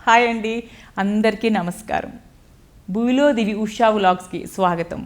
Hi అండి, అందరికీ నమస్కారం. భూమిలో దివి ఉషా వ్లాగ్స్కి స్వాగతం.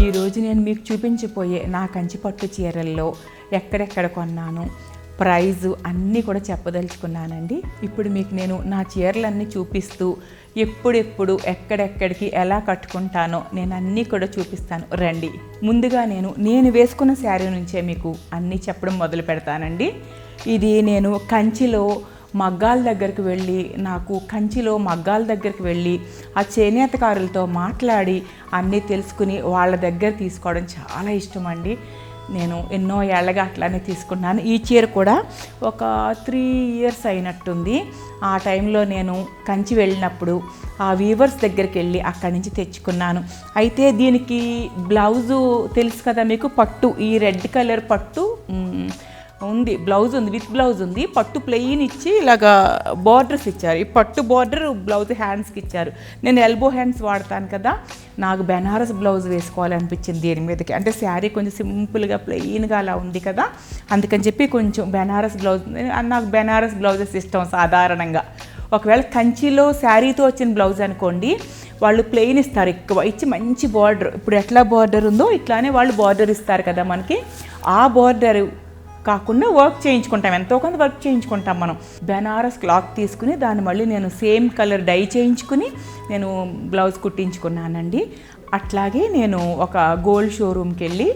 ఈరోజు నేను మీకు చూపించిపోయే నా కంచి పట్టు చీరల్లో ఎక్కడెక్కడ కొన్నాను, ప్రైజు అన్నీ కూడా చెప్పదలుచుకున్నానండి. ఇప్పుడు మీకు నేను నా చీరలన్నీ చూపిస్తూ ఎప్పుడెప్పుడు ఎక్కడెక్కడికి ఎలా కట్టుకుంటానో నేను అన్నీ కూడా చూపిస్తాను. రండి. ముందుగా నేను వేసుకున్న శారీ నుంచే మీకు అన్నీ చెప్పడం మొదలు పెడతానండి. ఇది నేను కంచిలో మగ్గాల దగ్గరికి వెళ్ళి ఆ చేనేతకారులతో మాట్లాడి అన్నీ తెలుసుకుని వాళ్ళ దగ్గర తీసుకోవడం చాలా ఇష్టం అండి. నేను ఎన్నో ఏళ్ళగా అట్లానే తీసుకున్నాను. ఈ చీర కూడా ఒక 3 years అయినట్టుంది. ఆ టైంలో నేను కంచి వెళ్ళినప్పుడు ఆ వీవర్స్ దగ్గరికి వెళ్ళి అక్కడి నుంచి తెచ్చుకున్నాను. అయితే దీనికి బ్లౌజు తెలుసు కదా మీకు, పట్టు, ఈ రెడ్ కలర్ పట్టు ఉంది, బ్లౌజ్ ఉంది, విత్ బ్లౌజ్ ఉంది. పట్టు ప్లెయిన్ ఇచ్చి ఇలాగా బార్డర్స్ ఇచ్చారు. ఈ పట్టు బార్డర్ బ్లౌజ్ హ్యాండ్స్కి ఇచ్చారు. నేను ఎల్బో హ్యాండ్స్ వాడతాను కదా, నాకు బెనారస్ బ్లౌజ్ వేసుకోవాలనిపించింది దీని మీదకి. అంటే శారీ కొంచెం సింపుల్గా ప్లెయిన్గా అలా ఉంది కదా, అందుకని చెప్పి కొంచెం బెనారస్ బ్లౌజ్, నాకు బెనారస్ బ్లౌజెస్ ఇష్టం సాధారణంగా. ఒకవేళ కంచిలో శారీతో వచ్చిన బ్లౌజ్ అనుకోండి, వాళ్ళు ప్లెయిన్ ఇస్తారు, ఎక్కువ ఇచ్చి మంచి బార్డర్, ఇప్పుడు ఎట్లా బార్డర్ ఉందో ఇట్లానే వాళ్ళు బార్డర్ ఇస్తారు కదా మనకి. ఆ బార్డర్ కాకుండా వర్క్ చేయించుకుంటాం, ఎంతో కొంత వర్క్ చేయించుకుంటాం మనం. బెనారస్ క్లాత్ తీసుకుని దాన్ని మళ్ళీ నేను సేమ్ కలర్ డై చేయించుకుని నేను బ్లౌజ్ కుట్టించుకున్నానండి. అట్లాగే నేను ఒక గోల్డ్ షోరూమ్కి వెళ్ళి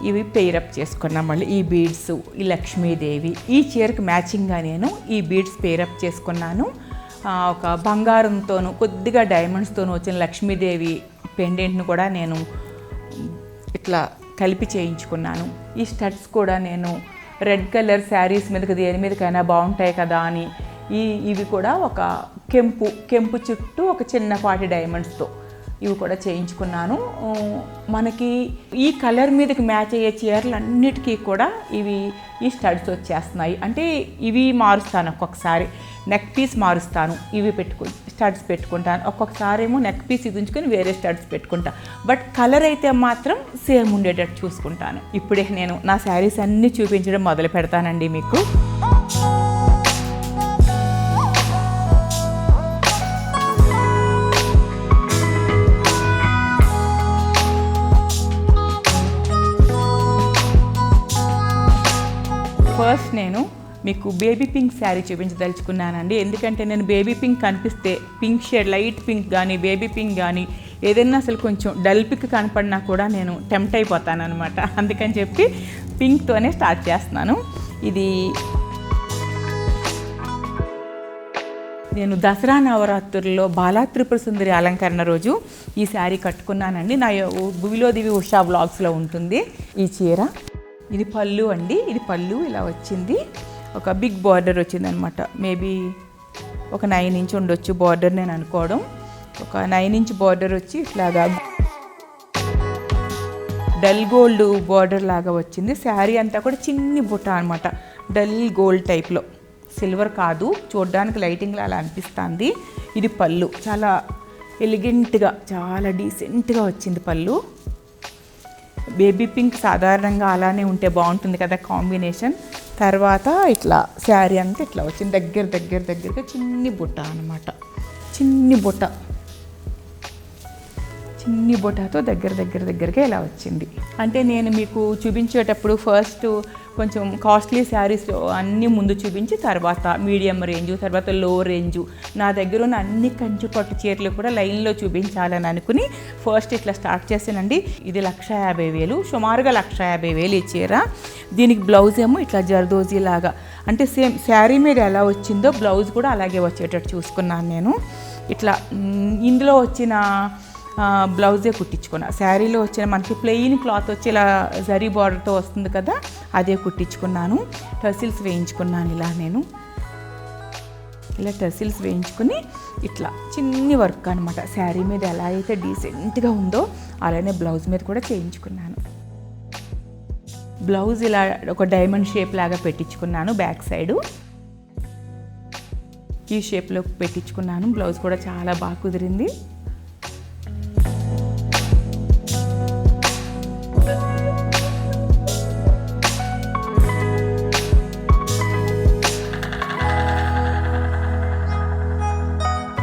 ఇవి పెయిరప్ చేసుకున్నాను. మళ్ళీ ఈ బీడ్స్, ఈ లక్ష్మీదేవి, ఈ చీరకు మ్యాచింగ్గా నేను ఈ బీడ్స్ పెయిరప్ చేసుకున్నాను. ఒక బంగారంతోనూ కొద్దిగా డైమండ్స్తోనూ వచ్చిన లక్ష్మీదేవి పెండెంట్ను కూడా నేను ఇట్లా కలిపి చేయించుకున్నాను. ఈ స్టడ్స్ కూడా నేను రెడ్ కలర్ శారీస్ మీదకి దేని మీదకైనా బాగుంటాయి కదా అని ఇవి కూడా ఒక కెంపు చుట్టూ ఒక చిన్నపాటి డైమండ్స్తో ఇవి కూడా చేయించుకున్నాను. మనకి ఈ కలర్ మీదకి మ్యాచ్ అయ్యే చీరలన్నిటికీ కూడా ఈ స్టడ్స్ వచ్చేస్తున్నాయి. అంటే ఇవి మారుస్తాను, ఒక్కొక్కసారి నెక్ పీస్ మారుస్తాను, ఇవి స్టడ్స్ పెట్టుకుంటాను. ఒక్కొక్కసారి ఏమో నెక్ పీస్ ఇది ఉంచుకొని వేరే స్టడ్స్ పెట్టుకుంటాను. బట్ కలర్ అయితే మాత్రం సేమ్ ఉండేటట్టు చూసుకుంటాను. ఇప్పుడే నేను నా శారీస్ అన్నీ చూపించడం మొదలు పెడతానండి మీకు. ఫస్ట్ నేను మీకు బేబీ పింక్ శారీ చూపించదలుచుకున్నానండి. ఎందుకంటే నేను బేబీ పింక్ కనిపిస్తే, పింక్ షేడ్, లైట్ పింక్ కానీ బేబీ పింక్ కానీ ఏదైనా అసలు కొంచెం డల్ పింక్ కనపడినా కూడా నేను టెంప్ట్ అయిపోతాను అనమాట. అందుకని చెప్పి పింక్తోనే స్టార్ట్ చేస్తున్నాను. ఇది నేను దసరా నవరాత్రుల్లో బాలా త్రిపుర సుందరి అలంకరణ రోజు ఈ శారీ కట్టుకున్నానండి. నా భూమిలో దివి ఉషా వ్లాగ్స్లో ఉంటుంది ఈ చీర. ఇది పళ్ళు అండి, ఇది పళ్ళు ఇలా వచ్చింది. ఒక బిగ్ బార్డర్ వచ్చిందనమాట. మేబీ ఒక 9 inch ఉండొచ్చు బార్డర్ నేను అనుకోవడం. ఒక 9 inch బార్డర్ వచ్చి ఇట్లాగా డల్ గోల్డ్ బార్డర్ లాగా వచ్చింది. శారీ అంతా కూడా చిన్ని బుట్ట అనమాట, డల్ గోల్డ్ టైప్లో, సిల్వర్ కాదు, చూడడానికి లైటింగ్లో అలా అనిపిస్తుంది. ఇది పళ్ళు, చాలా ఎలిగెంట్గా చాలా డీసెంట్గా వచ్చింది పళ్ళు. బేబీ పింక్ సాధారణంగా అలానే ఉంటే బాగుంటుంది కదా కాంబినేషన్. తర్వాత ఇట్లా శారీ అంతా ఇట్లా వచ్చింది, దగ్గరగా చిన్ని బుట్ట అనమాట, చిన్ని చిన్ని బొటాతో దగ్గరగా ఇలా వచ్చింది. అంటే నేను మీకు చూపించేటప్పుడు ఫస్ట్ కొంచెం కాస్ట్లీ శారీస్ అన్నీ ముందు చూపించి తర్వాత మీడియం రేంజు, తర్వాత లో రేంజు, నా దగ్గర ఉన్న అన్ని కంచి పట్టు చీరలు కూడా లైన్లో చూపించాలని అనుకుని ఫస్ట్ ఇట్లా స్టార్ట్ చేశానండి. ఇది 1,50,000, సుమారుగా 1,50,000 ఈ చీర. దీనికి బ్లౌజ్ ఏమో ఇట్లా జర్దోజీ లాగా, అంటే సేమ్ శారీ మీద ఎలా వచ్చిందో బ్లౌజ్ కూడా అలాగే వచ్చేటట్టు చూసుకున్నాను నేను. ఇట్లా ఇందులో వచ్చిన బ్లౌజే కుట్టించుకున్నా. శారీలో వచ్చిన మనకి ప్లెయిన్ క్లాత్ వచ్చి ఇలా జరీ బార్డర్తో వస్తుంది కదా, అదే కుట్టించుకున్నాను. టసిల్స్ వేయించుకున్నాను. ఇలా టసిల్స్ వేయించుకుని ఇట్లా చిన్ని వర్క్ అనమాట. శారీ మీద ఎలా అయితే డీసెంట్గా ఉందో అలానే బ్లౌజ్ మీద కూడా చేయించుకున్నాను. బ్లౌజ్ ఇలా ఒక డైమండ్ షేప్ లాగా పెట్టించుకున్నాను. బ్యాక్ సైడు ఈ షేప్లో పెట్టించుకున్నాను. బ్లౌజ్ కూడా చాలా బాగా కుదిరింది.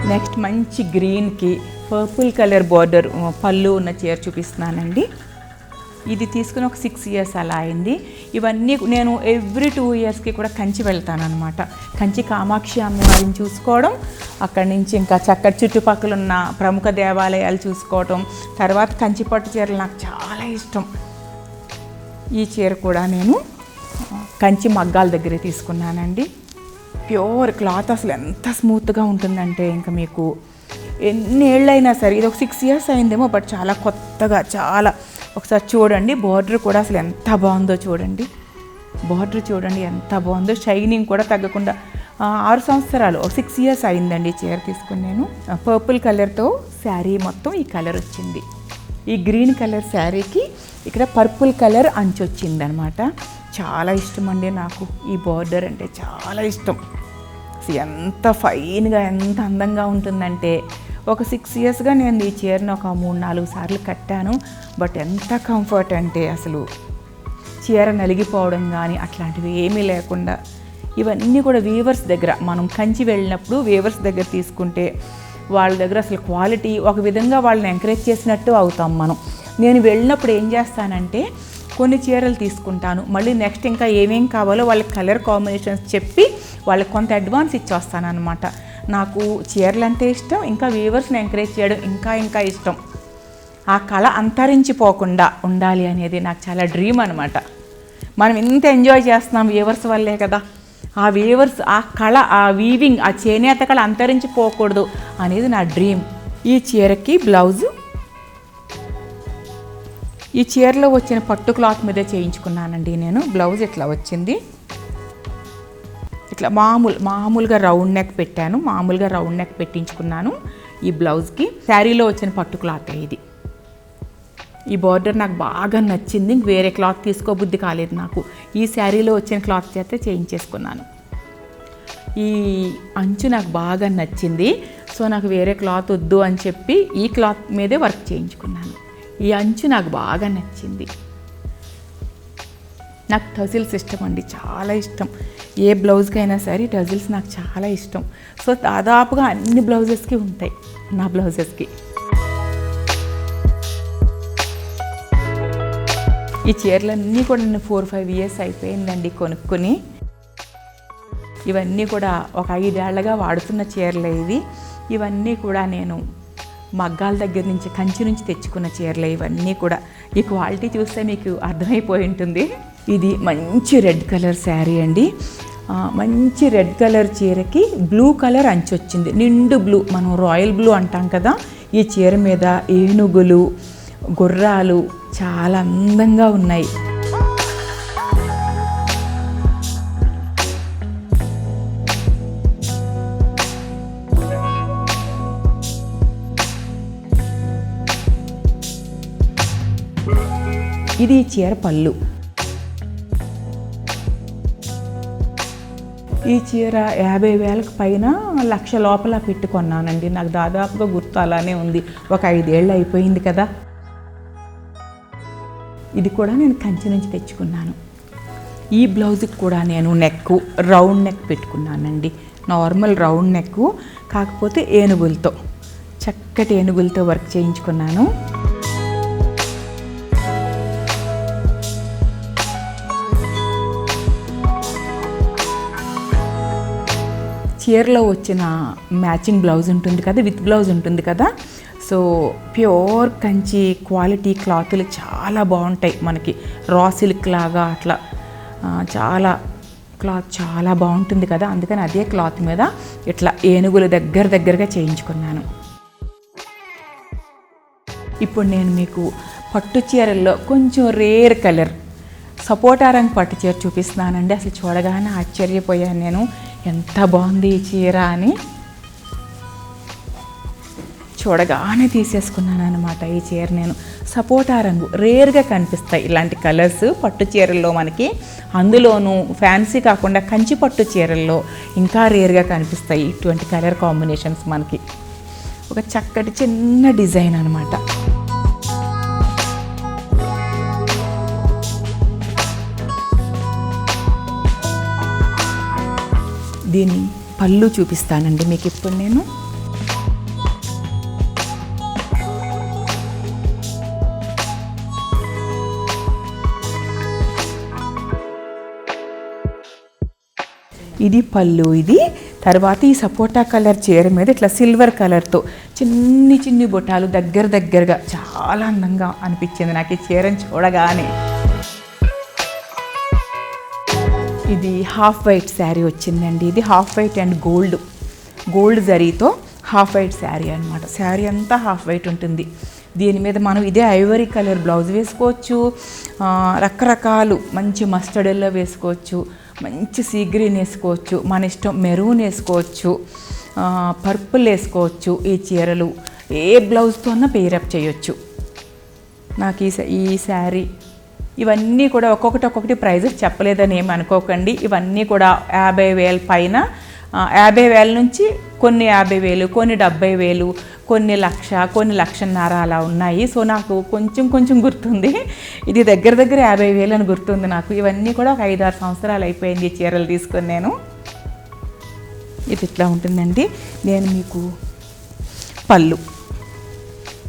నెక్స్ట్ మంచి గ్రీన్కి పర్పుల్ కలర్ బార్డర్ పళ్ళు ఉన్న చీర చూపిస్తున్నానండి. ఇది తీసుకుని ఒక 6 years అలా అయింది. ఇవన్నీ నేను ఎవ్రీ 2 yearsకి కూడా కంచి వెళ్తాను అనమాట. కంచి కామాక్షి అమ్మవారిని చూసుకోవడం, అక్కడి నుంచి ఇంకా చక్కటి చుట్టుపక్కల ఉన్న ప్రముఖ దేవాలయాలు చూసుకోవటం, తర్వాత కంచి పట్టు చీరలు నాకు చాలా ఇష్టం. ఈ చీర కూడా నేను కంచి మగ్గాల దగ్గరే తీసుకున్నానండి. ప్యూర్ క్లాత్ అసలు ఎంత స్మూత్గా ఉంటుందంటే ఇంకా మీకు ఎన్ని ఏళ్ళైనా సరే, ఇది ఒక 6 years అయిందేమో, బట్ చాలా కొత్తగా చాలా. ఒకసారి చూడండి బార్డర్ కూడా అసలు ఎంత బాగుందో చూడండి. బార్డర్ చూడండి ఎంత బాగుందో, షైనింగ్ కూడా తగ్గకుండా. 6 సంవత్సరాలు 6 years అయిందండి చీర తీసుకుని నేను. పర్పుల్ కలర్తో శారీ మొత్తం ఈ కలర్ వచ్చింది. ఈ గ్రీన్ కలర్ శారీకి ఇక్కడ పర్పుల్ కలర్ అంచు వచ్చింది అనమాట. చాలా ఇష్టం అండి నాకు ఈ బార్డర్ అంటే చాలా ఇష్టం. ఎంత ఫైన్గా ఎంత అందంగా ఉంటుందంటే, ఒక 6 yearsగా నేను ఈ చీరను ఒక 3-4 సార్లు కట్టాను. బట్ ఎంత కంఫర్ట్ అంటే అసలు చీర నలిగిపోవడం కానీ అట్లాంటివి ఏమీ లేకుండా. ఇవన్నీ కూడా వీవర్స్ దగ్గర, మనం కంచి వెళ్ళినప్పుడు వీవర్స్ దగ్గర తీసుకుంటే వాళ్ళ దగ్గర అసలు క్వాలిటీ ఒక విధంగా వాళ్ళని ఎంకరేజ్ చేసినట్టు అవుతాం మనం. నేను వెళ్ళినప్పుడు ఏం చేస్తానంటే కొన్ని చీరలు తీసుకుంటాను, మళ్ళీ నెక్స్ట్ ఇంకా ఏమేం కావాలో వాళ్ళకి కలర్ కాంబినేషన్స్ చెప్పి వాళ్ళకి కొంత అడ్వాన్స్ ఇచ్చేస్తాను అనమాట. నాకు చీరలు అంటే ఇష్టం, ఇంకా వీవర్స్ని ఎంకరేజ్ చేయడం ఇంకా ఇష్టం. ఆ కళ అంతరించిపోకుండా ఉండాలి అనేది నాకు చాలా డ్రీమ్ అనమాట. మనం ఇంత ఎంజాయ్ చేస్తున్నాం వీవర్స్ వల్లే కదా. ఆ వీవర్స్, ఆ కళ, ఆ వీవింగ్, ఆ చేనేత కళ అంతరించిపోకూడదు అనేది నా డ్రీమ్. ఈ చీరకి బ్లౌజు ఈ చీరలో వచ్చిన పట్టు క్లాత్ మీదే చేయించుకున్నానండి నేను. బ్లౌజ్ ఇట్లా వచ్చింది. ఇట్లా మామూలుగా రౌండ్ నెక్ పెట్టాను, మామూలుగా రౌండ్ నెక్ పెట్టించుకున్నాను ఈ బ్లౌజ్కి. శారీలో వచ్చిన పట్టు క్లాత్ ఇది. ఈ బార్డర్ నాకు బాగా నచ్చింది, వేరే క్లాత్ తీసుకోబుద్ధి కాలేదు నాకు. ఈ శారీలో వచ్చిన క్లాత్ చేస్తే చేయించేసుకున్నాను. ఈ అంచు నాకు బాగా నచ్చింది, సో నాకు వేరే క్లాత్ వద్దు అని చెప్పి ఈ క్లాత్ మీదే వర్క్ చేయించుకున్నాను. ఈ అంచు నాకు బాగా నచ్చింది. నాకు టజిల్స్ ఇష్టం అండి, చాలా ఇష్టం. ఏ బ్లౌజ్కైనా సరే టజిల్స్ నాకు చాలా ఇష్టం. సో దాదాపుగా అన్ని బ్లౌజెస్కి ఉంటాయి నా బ్లౌజెస్కి. ఈ చీరలన్నీ కూడా నేను 4-5 years అయిపోయిందండి కొనుక్కొని. ఇవన్నీ కూడా ఒక 5 ఏళ్లగా వాడుతున్న చీరలే ఇవి. ఇవన్నీ కూడా నేను మగ్గాల దగ్గర నుంచి, కంచి నుంచి తెచ్చుకున్న చీరలే ఇవన్నీ కూడా. ఈ క్వాలిటీ చూస్తే మీకు అర్థమైపోయి ఉంటుంది. ఇది మంచి రెడ్ కలర్ శారీ అండి. మంచి రెడ్ కలర్ చీరకి బ్లూ కలర్ అంచు వచ్చింది, నిండు బ్లూ, మనం రాయల్ బ్లూ అంటాం కదా. ఈ చీర మీద ఏనుగులు, గుర్రాలు చాలా అందంగా ఉన్నాయి. ఇది చీర పళ్ళు. ఈ చీర 50,000కి పైన 1,00,000 లోపల పెట్టుకున్నానండి. నాకు దాదాపుగా గుర్తు అలానే ఉంది, ఒక 5 ఏళ్ళు అయిపోయింది కదా. ఇది కూడా నేను కంచి నుంచి తెచ్చుకున్నాను. ఈ బ్లౌజ్కి కూడా నేను రౌండ్ నెక్ పెట్టుకున్నానండి. నార్మల్ రౌండ్ నెక్, కాకపోతే ఏనుగులతో, చక్కటి ఏనుగులతో వర్క్ చేయించుకున్నాను. చీరలో వచ్చిన మ్యాచింగ్ బ్లౌజ్ ఉంటుంది కదా, విత్ బ్లౌజ్ ఉంటుంది కదా. సో ప్యూర్ కంచి క్వాలిటీ క్లాతులు చాలా బాగుంటాయి మనకి, రా సిల్క్ లాగా అట్లా చాలా క్లాత్ చాలా బాగుంటుంది కదా. అందుకని అదే క్లాత్ మీద ఇట్లా ఏనుగుల దగ్గరగా చేయించుకున్నాను. ఇప్పుడు నేను మీకు పట్టు చీరల్లో కొంచెం రేర్ కలర్ సపోటా రంగు పట్టు చీర చూపిస్తున్నానండి. అసలు చూడగానే ఆశ్చర్యపోయాను నేను, ఎంత బాగుంది ఈ చీర అని. చూడగానే తీసేసుకున్నాను అనమాట ఈ చీర నేను. సపోటా రంగు రేర్గా కనిపిస్తాయి ఇలాంటి కలర్స్ పట్టు చీరల్లో మనకి, అందులోనూ ఫ్యాన్సీ కాకుండా కంచి పట్టు చీరల్లో ఇంకా రేర్గా కనిపిస్తాయి ఇటువంటి కలర్ కాంబినేషన్స్ మనకి. ఒక చక్కటి చిన్న డిజైన్ అనమాట. దీని పళ్ళు చూపిస్తానండి మీకు ఇప్పుడు నేను. ఇది పళ్ళు. ఇది తర్వాత ఈ సపోటా కలర్ చీర మీద ఇట్లా సిల్వర్ కలర్తో చిన్ని బొటాలు దగ్గరగా చాలా అందంగా అనిపించింది నాకు ఈ చీరని చూడగానే. ఇది హాఫ్ వైట్ శారీ వచ్చిందండి. ఇది హాఫ్ వైట్ అండ్ గోల్డ్ జరీతో హాఫ్ వైట్ శారీ అనమాట. శారీ అంతా హాఫ్ వైట్ ఉంటుంది. దీని మీద మనం ఇదే ఐవరీ కలర్ బ్లౌజ్ వేసుకోవచ్చు, రకరకాలు మంచి మస్టర్డ్ ఎల్లో వేసుకోవచ్చు, మంచి సీ గ్రీన్ వేసుకోవచ్చు, మన ఇష్టం మెరూన్ వేసుకోవచ్చు, పర్పుల్ వేసుకోవచ్చు. ఈ చీరలు ఏ బ్లౌజ్తో అన్నా పేరప్ చేయొచ్చు. నాకు ఈ శారీ ఇవన్నీ కూడా ఒక్కొక్కటి ప్రైజెస్ చెప్పలేదని ఏమి అనుకోకండి. ఇవన్నీ కూడా 50,000 పైన, 50,000 నుంచి కొన్ని 50,000, కొన్ని 70,000, కొన్ని 1,00,000, కొన్ని 1,50,000 అలా ఉన్నాయి. సో నాకు కొంచెం గుర్తుంది. ఇది దగ్గర 50,000 అని గుర్తుంది నాకు. ఇవన్నీ కూడా ఒక 5-6 సంవత్సరాలు అయిపోయింది ఈ చీరలు తీసుకొని నేను. ఇది ఇట్లా ఉంటుందండి. నేను మీకు పళ్ళు,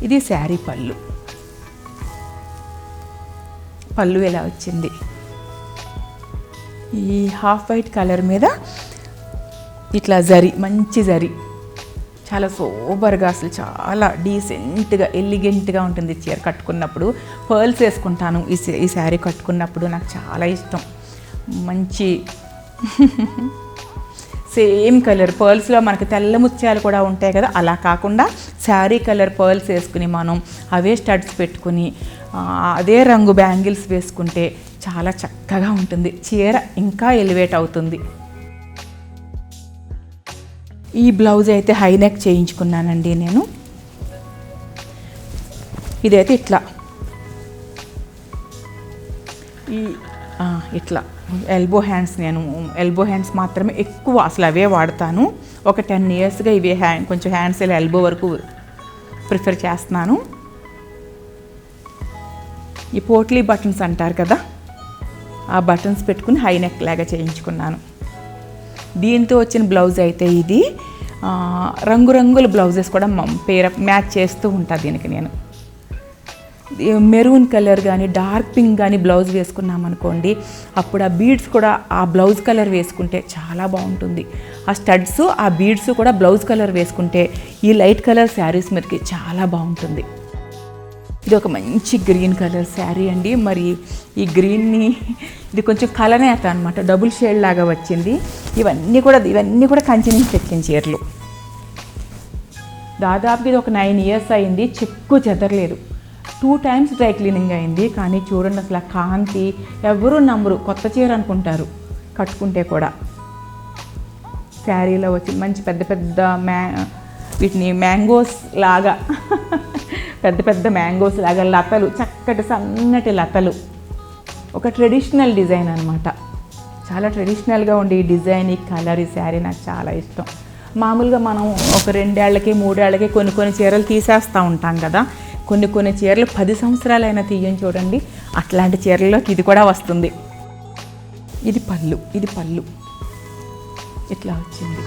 ఇది శారీ పళ్ళు ఎలా వచ్చింది. ఈ హాఫ్ వైట్ కలర్ మీద ఇట్లా మంచి జరీ, చాలా సోబర్గా అసలు చాలా డీసెంట్గా ఎలిగెంట్గా ఉంటుంది చీర కట్టుకున్నప్పుడు. పర్ల్స్ వేసుకుంటాను ఈ శారీ కట్టుకున్నప్పుడు, నాకు చాలా ఇష్టం. మంచి సేమ్ కలర్ పర్ల్స్లో మనకి తెల్ల ముత్యాలు కూడా ఉంటాయి కదా, అలా కాకుండా శారీ కలర్ పర్ల్స్ వేసుకుని మనం అవే స్టడ్స్ పెట్టుకుని అదే రంగు బ్యాంగిల్స్ వేసుకుంటే చాలా చక్కగా ఉంటుంది. చీర ఇంకా ఎలివేట్ అవుతుంది. ఈ బ్లౌజ్ అయితే హై నెక్ చేయించుకున్నానండి నేను. ఇదైతే ఇట్లా ఇట్లా ఎల్బో హ్యాండ్స్, నేను ఎల్బో హ్యాండ్స్ మాత్రమే ఎక్కువ అసలు అవే వాడతాను. ఒక 10 yearsగా ఇవే కొంచెం హ్యాండ్స్ ఎల్బో వరకు ప్రిఫర్ చేస్తున్నాను. ఈ పోట్లీ బటన్స్ అంటారు కదా, ఆ బటన్స్ పెట్టుకుని హై నెక్ లాగా చేయించుకున్నాను. దీంతో వచ్చిన బ్లౌజ్ అయితే ఇది రంగురంగుల బ్లౌజెస్ కూడా మ్యాచ్ చేస్తూ ఉంటాను దీనికి. నేను మెరూన్ కలర్ కానీ డార్క్ పింక్ కానీ బ్లౌజ్ వేసుకున్నామనుకోండి, అప్పుడు ఆ బీడ్స్ కూడా ఆ బ్లౌజ్ కలర్ వేసుకుంటే చాలా బాగుంటుంది. ఆ స్టడ్స్ ఆ బీడ్స్ కూడా బ్లౌజ్ కలర్ వేసుకుంటే ఈ లైట్ కలర్ శారీస్ మీదకి చాలా బాగుంటుంది. ఇది ఒక మంచి గ్రీన్ కలర్ శారీ అండి. మరి ఈ గ్రీన్ని ఇది కొంచెం కలనేత అనమాట, డబుల్ షేడ్ లాగా వచ్చింది. ఇవన్నీ కూడా కంచి నుంచి తెచ్చిన చీరలు. దాదాపుగా ఇది ఒక 9 years అయింది, చెక్కు చెదరలేదు. 2 times డ్రై క్లీనింగ్ అయింది. కానీ చూడండి అసలు ఆ కాంతి ఎవరు నమ్మరు, కొత్త చీర అనుకుంటారు కట్టుకుంటే కూడా. శారీలో వచ్చి మంచి పెద్ద వీటిని మ్యాంగోస్ లాగా పెద్ద మ్యాంగోస్ లాగా లతలు, చక్కటి సన్నటి లతలు, ఒక ట్రెడిషనల్ డిజైన్ అనమాట. చాలా ట్రెడిషనల్గా ఉండే ఈ డిజైన్, ఈ కలర్, ఈ శారీ నాకు చాలా ఇష్టం. మామూలుగా మనం ఒక 2 ఏళ్ళకి 3 ఏళ్ళకి కొన్ని చీరలు తీసేస్తూ ఉంటాం కదా, కొన్ని చీరలు 10 సంవత్సరాలైనా తీయని చూడండి. అట్లాంటి చీరల్లోకి ఇది కూడా వస్తుంది. ఇది పళ్ళు ఇట్లా వచ్చింది.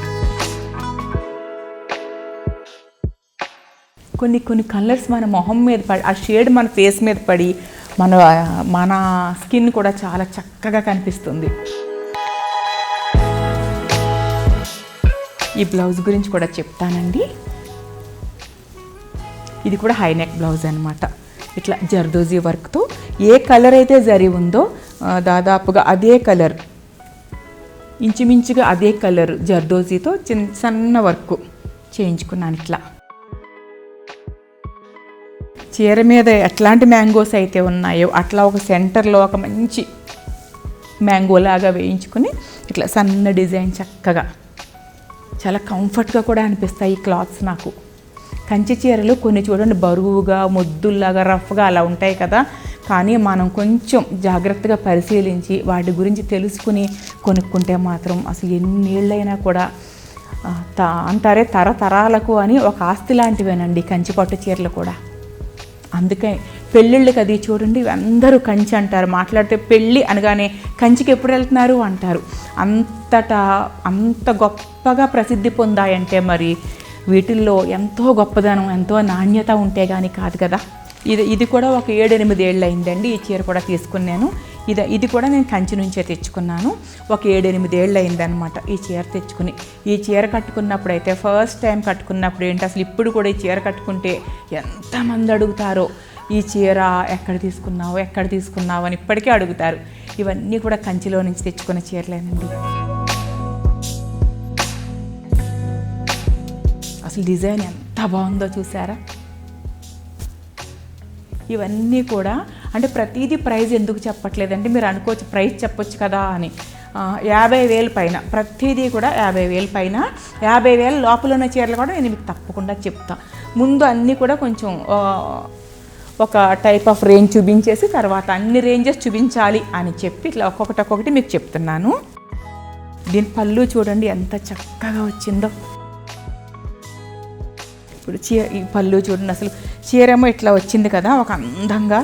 కొన్ని కలర్స్ మన మొహం మీద పడి, ఆ షేడ్ మన ఫేస్ మీద పడి మన స్కిన్ కూడా చాలా చక్కగా కనిపిస్తుంది. ఈ బ్లౌజ్ గురించి కూడా చెప్తానండి. ఇది కూడా హై నెక్ బ్లౌజ్ అనమాట. ఇట్లా జర్దోజీ వర్క్తో ఏ కలర్ అయితే జరీ ఉందో దాదాపుగా అదే కలర్, ఇంచుమించుగా అదే కలర్ జర్దోజీతో చిన్న సన్న వర్క్ చేయించుకున్నాను. ఇట్లా చీర మీద ఎట్లాంటి మ్యాంగోస్ అయితే ఉన్నాయో అట్లా ఒక సెంటర్లో ఒక మంచి మ్యాంగో లాగా వేయించుకుని ఇట్లా సన్న డిజైన్ చక్కగా చాలా కంఫర్ట్గా కూడా అనిపిస్తాయి ఈ క్లాత్స్ నాకు. కంచి చీరలు కొన్ని చూడండి బరువుగా మొద్దుల్లాగా రఫ్గా అలా ఉంటాయి కదా, కానీ మనం కొంచెం జాగ్రత్తగా పరిశీలించి వాటి గురించి తెలుసుకుని కొనుక్కుంటే మాత్రం అసలు ఎన్నేళ్ళైనా కూడా అంటారే తరతరాలకు అని ఒక ఆస్తి లాంటివేనండి కంచి పట్టు చీరలు కూడా. అందుకే పెళ్ళిళ్ళకి అది చూడండి అందరూ కంచి అంటారు, మాట్లాడితే పెళ్ళి అనగానే కంచికి ఎప్పుడు వెళ్తున్నారు అంటారు. అంత గొప్పగా ప్రసిద్ధి పొందాయంటే మరి వీటిల్లో ఎంతో గొప్పదనం ఎంతో నాణ్యత ఉంటే కానీ కాదు కదా. ఇది కూడా ఒక 7-8 ఏళ్ళు అయిందండి ఈ చీర కూడా తీసుకున్నాను. ఇది కూడా నేను కంచి నుంచే తెచ్చుకున్నాను. ఒక 7-8 ఏళ్ళు అయిందనమాట ఈ చీర తెచ్చుకుని. ఈ చీర కట్టుకున్నప్పుడు అయితే ఫస్ట్ టైం కట్టుకున్నప్పుడు ఏంటి అసలు ఇప్పుడు కూడా ఈ చీర కట్టుకుంటే ఎంతమంది అడుగుతారో ఈ చీర ఎక్కడ తీసుకున్నావు అని ఇప్పటికే అడుగుతారు. ఇవన్నీ కూడా కంచిలో నుంచి తెచ్చుకున్న చీరలేనండి. అసలు డిజైన్ ఎంత బాగుందో చూసారా. ఇవన్నీ కూడా అంటే ప్రతిదీ ప్రైస్ ఎందుకు చెప్పట్లేదంటే మీరు అనుకోవచ్చు ప్రైస్ చెప్పొచ్చు కదా అని. 50,000 పైన ప్రతిదీ కూడా 50,000 పైన, 50,000 లోపల ఉన్న చీరలు కూడా నేను మీకు తప్పకుండా చెప్తా. ముందు అన్నీ కూడా కొంచెం ఒక టైప్ ఆఫ్ రేంజ్ చూపించేసి తర్వాత అన్ని రేంజెస్ చూపించాలి అని చెప్పి ఇట్లా ఒక్కొక్కటి మీకు చెప్తున్నాను. దీని పళ్ళు చూడండి ఎంత చక్కగా వచ్చిందో. ఇప్పుడు ఈ పళ్ళు చూడండి అసలు చీరేమో ఇట్లా వచ్చింది కదా, ఒక అందంగా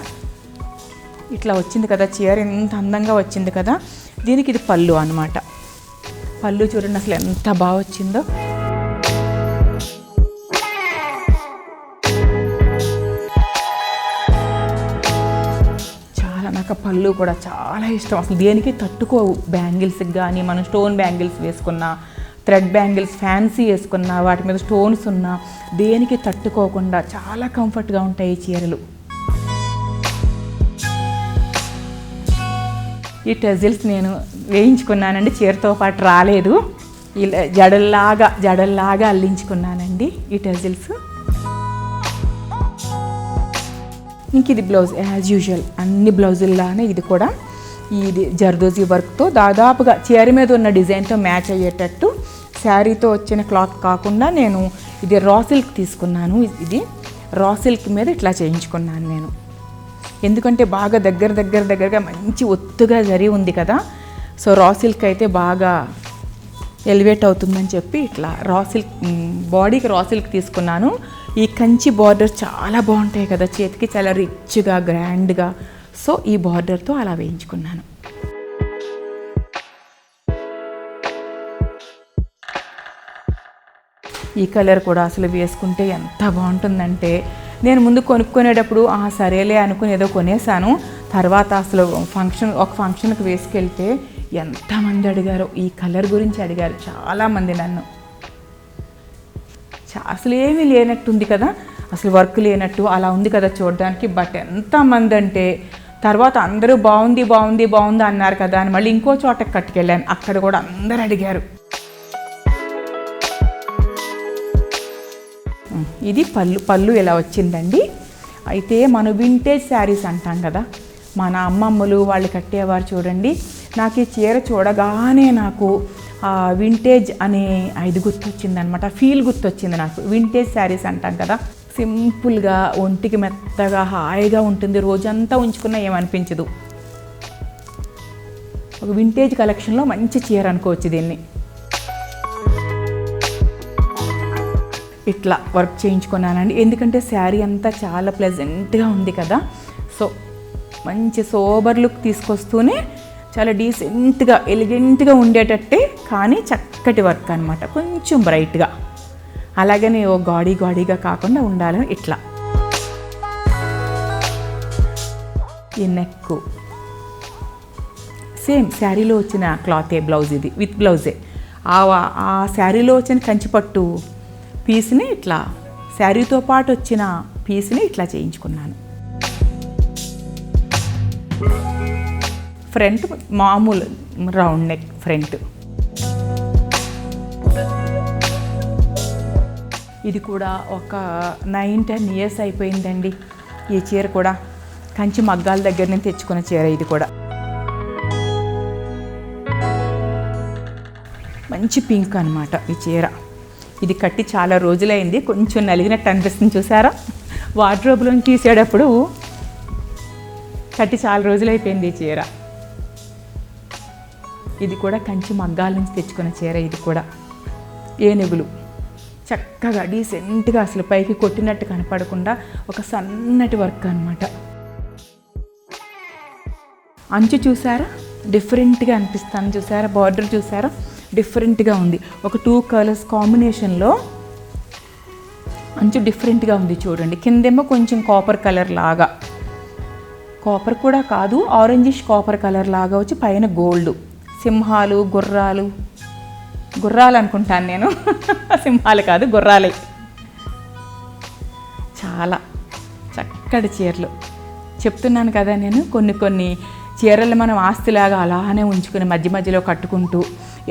ఇట్లా వచ్చింది కదా చీర, ఎంత అందంగా వచ్చింది కదా. దీనికి ఇది పళ్ళు అనమాట. పళ్ళు చూడండి అసలు ఎంత బాగా వచ్చిందో. చాలా నాకు పళ్ళు కూడా చాలా ఇష్టం. అసలు దేనికి తట్టుకోవు. బ్యాంగిల్స్కి కానీ మనం స్టోన్ బ్యాంగిల్స్ వేసుకున్నా, థ్రెడ్ బ్యాంగిల్స్ ఫ్యాన్సీ వేసుకున్నా, వాటి మీద స్టోన్స్ ఉన్నా దేనికి తట్టుకోకుండా చాలా కంఫర్ట్గా ఉంటాయి ఈ చీరలు. ఈ టెజిల్స్ నేను వేయించుకున్నానండి, చీరతో పాటు రాలేదు. ఇలా జడల్లాగా అల్లించుకున్నానండి ఈ టెజిల్స్. ఇంక ఇది బ్లౌజ్ యాజ్ యూజువల్ అన్ని బ్లౌజుల్లానే ఇది కూడా ఇది జర్దోజీ వర్క్తో దాదాపుగా చీర మీద ఉన్న డిజైన్తో మ్యాచ్ అయ్యేటట్టు శారీతో వచ్చిన క్లాత్ కాకుండా నేను ఇది రా సిల్క్ తీసుకున్నాను. ఇది రా సిల్క్ మీద ఇట్లా చేయించుకున్నాను నేను. ఎందుకంటే బాగా దగ్గరగా మంచి ఒత్తుగా జరి ఉంది కదా, సో రా సిల్క్ అయితే బాగా ఎలివేట్ అవుతుందని చెప్పి ఇట్లా రా సిల్క్ బాడీకి రా సిల్క్ తీసుకున్నాను. ఈ కంచి బార్డర్ చాలా బాగుంటాయి కదా చేతికి, చాలా రిచ్గా గ్రాండ్గా. సో ఈ బార్డర్తో అలా వేయించుకున్నాను. ఈ కలర్ కూడా అసలు వేసుకుంటే ఎంత బాగుంటుందంటే నేను ముందు కొనుక్కునేటప్పుడు సరేలే అనుకుని ఏదో కొనేసాను. తర్వాత అసలు ఒక ఫంక్షన్కి వేసుకెళ్తే ఎంతమంది అడిగారో ఈ కలర్ గురించి అడిగారు చాలామంది నన్ను. అసలు ఏమీ లేనట్టుంది కదా, అసలు వర్క్ లేనట్టు అలా ఉంది కదా చూడడానికి. బట్ ఎంతమంది అంటే తర్వాత అందరూ బాగుంది అన్నారు కదా అని మళ్ళీ ఇంకో చోటకి కట్టుకెళ్ళాను. అక్కడ కూడా అందరు అడిగారు. ఇది పళ్ళు ఇలా వచ్చిందండి. అయితే మనం వింటేజ్ శారీస్ అంటాం కదా, మన అమ్మమ్మలు వాళ్ళు కట్టేవారు చూడండి. నాకు ఈ చీర చూడగానే నాకు వింటేజ్ అనే ఇది గుర్తొచ్చింది అనమాట, ఫీల్ గుర్తొచ్చింది నాకు. వింటేజ్ శారీస్ అంటాం కదా, సింపుల్గా ఒంటికి మెత్తగా హాయిగా ఉంటుంది, రోజంతా ఉంచుకున్నా ఏమనిపించదు. ఒక వింటేజ్ కలెక్షన్లో మంచి చీర అనుకోవచ్చు దీన్ని. ఇట్లా వర్క్ చేయించుకున్నానండి, ఎందుకంటే శారీ అంతా చాలా ప్లెజెంట్గా ఉంది కదా. సో మంచి సోబర్ లుక్ తీసుకొస్తూనే చాలా డీసెంట్గా ఎలిగెంట్గా ఉండేటట్టే కానీ చక్కటి వర్క్ అనమాట, కొంచెం బ్రైట్గా. అలాగని ఓ గాడీగా కాకుండా ఉండాలని ఇట్లా. ఈ నెక్ సేమ్ శారీలో వచ్చిన క్లాతే, బ్లౌజ్ ఇది విత్ బ్లౌజే. ఆ శారీలో వచ్చిన కంచిపట్టు పీస్ని ఇట్లా శారీతో పాటు వచ్చిన పీస్ని ఇట్లా చేయించుకున్నాను. ఫ్రంట్ మామూలు రౌండ్ నెక్ ఫ్రంట్. ఇది కూడా ఒక 9-10 ఇయర్స్ అయిపోయిందండి. ఈ చీర కూడా కంచి మగ్గాల దగ్గర నుంచి తెచ్చుకున్న చీర. ఇది కూడా మంచి పింక్ అనమాట ఈ చీర. ఇది కట్టి చాలా రోజులైంది, కొంచెం నలిగినట్టు అనిపిస్తుంది చూసారా. వార్డ్రోబ్లో తీసేటప్పుడు కట్టి చాలా రోజులైపోయింది ఈ చీర. ఇది కూడా కంచి మగ్గాల నుంచి తెచ్చుకున్న చీర. ఇది కూడా ఏనుగులు చక్కగా డీసెంట్గా, అసలు పైకి కొట్టినట్టు కనపడకుండా ఒక సన్నటి వర్క్ అనమాట. అంచు చూసారా డిఫరెంట్గా అనిపిస్తాను చూసారా. బార్డర్ చూసారా డిఫరెంట్గా ఉంది. ఒక 2 కలర్స్ కాంబినేషన్లో అంచు డిఫరెంట్గా ఉంది చూడండి. కిందేమో కొంచెం కాపర్ కలర్ లాగా, కాపర్ కూడా కాదు, ఆరెంజిష్ కాపర్ కలర్ లాగా వచ్చి పైన గోల్డ్. సింహాలు, గుర్రాలు అనుకుంటాను నేను. సింహాలు కాదు, గుర్రాలే. చాలా చక్కటి చీరలు. చెప్తున్నాను కదా నేను, కొన్ని చీరలు మనం ఆస్తిలాగా అలానే ఉంచుకుని మధ్య మధ్యలో కట్టుకుంటూ